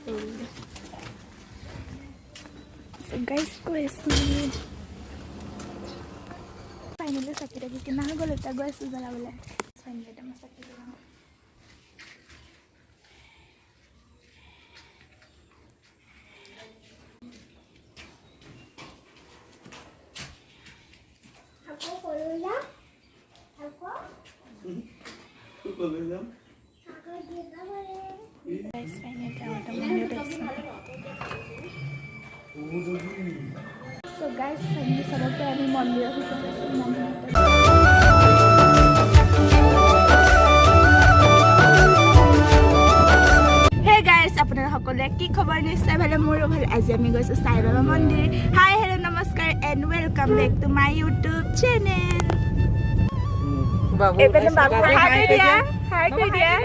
So guys, finally sakit lagi kena gol tak gue susah boleh. Finally ada masak itu. Aku kolonnya. Aku. Kolonnya. Aku juga boleh. Guys, finally teman-teman udah sampai. So guys, finally sababnya kami mondir aku Hey guys, আপোনাৰ সকলোৰে কি খবৰ নিশ্চয় ভালে মোৰো ভাল আজি আমি গৈছো সাই বাবা মন্দিৰ হাই হেল্ল নমস্কাৰ and welcome back to my YouTube channel এইপিনে বাবু হাই কৰি দিয়া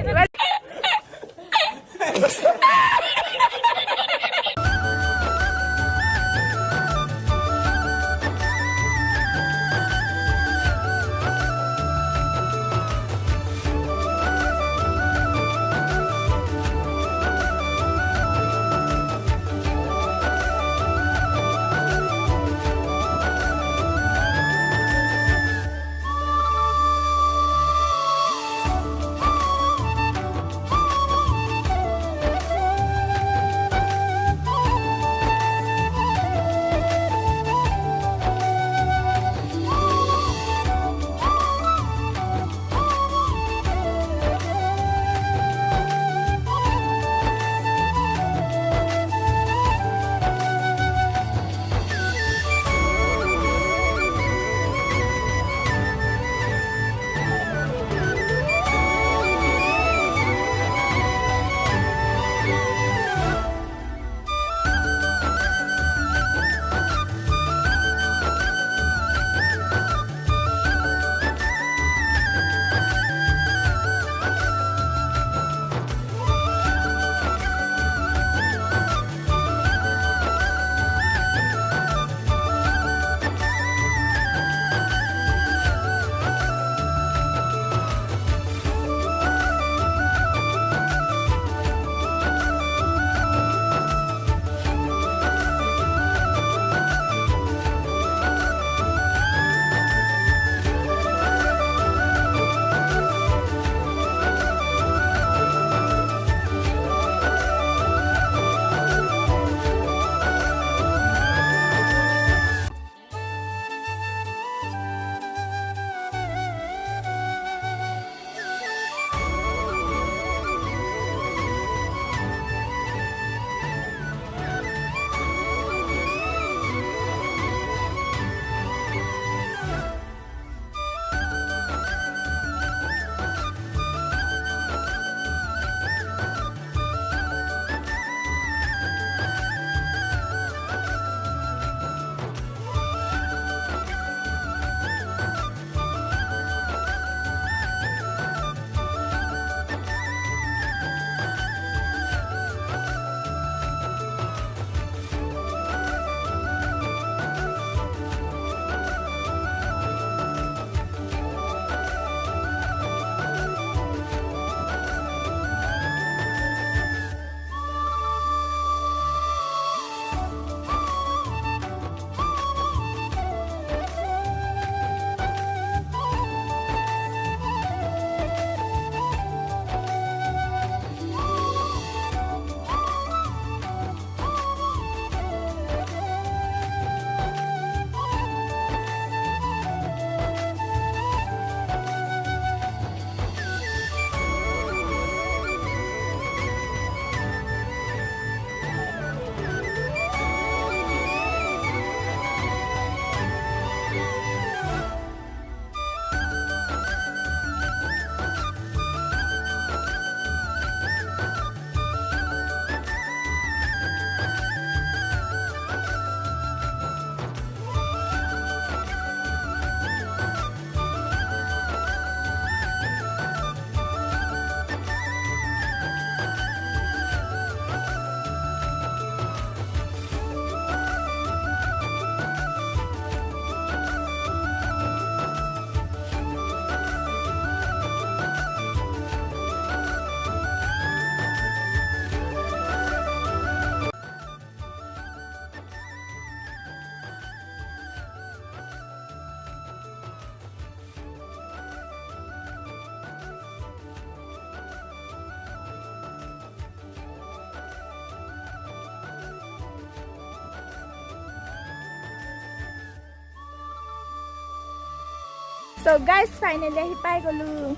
So guys, finally ahi pai golu.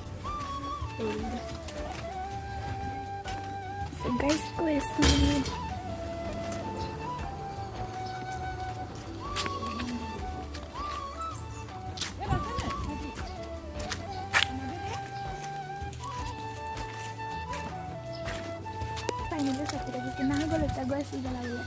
So guys, koi asu. Finally sakit lagi kena golu ta gua asu jalan.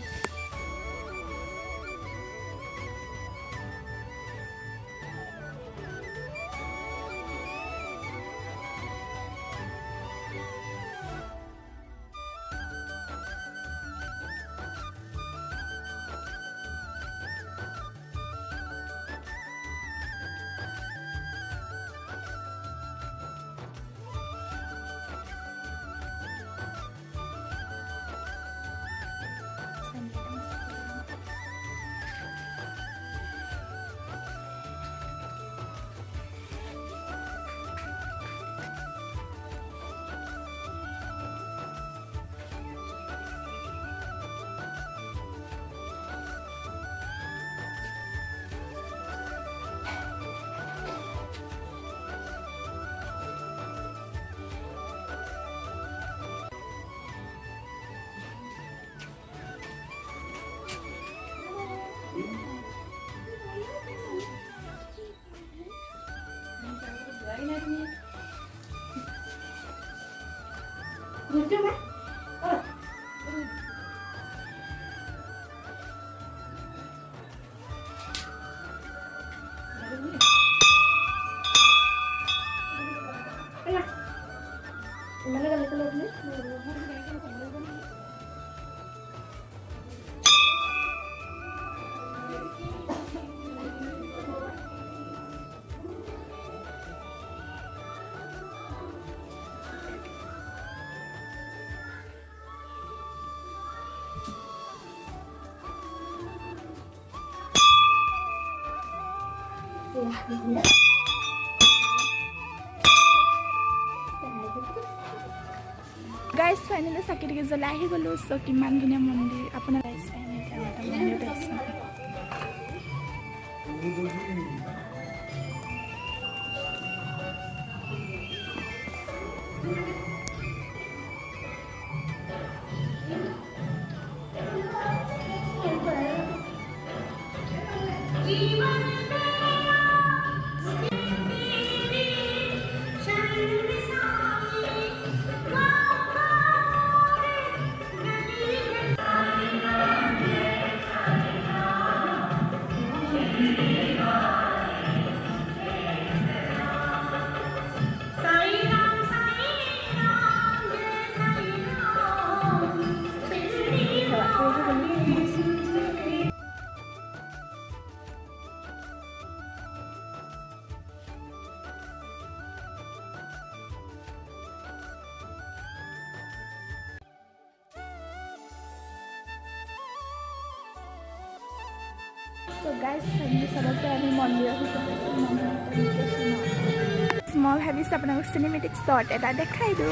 Guys, finally sakit lagi jalai ahi golu. So kiman dhunia mandir apuna guys finally eta mandir darshan. So guys, finally sabase ami mondir small habis apna cinematic shot eta dekhai do.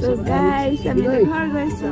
So guys, kami nag-hard so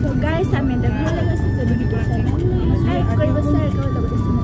So guys, kami nag-hard sa video sa like, kung basta ikaw,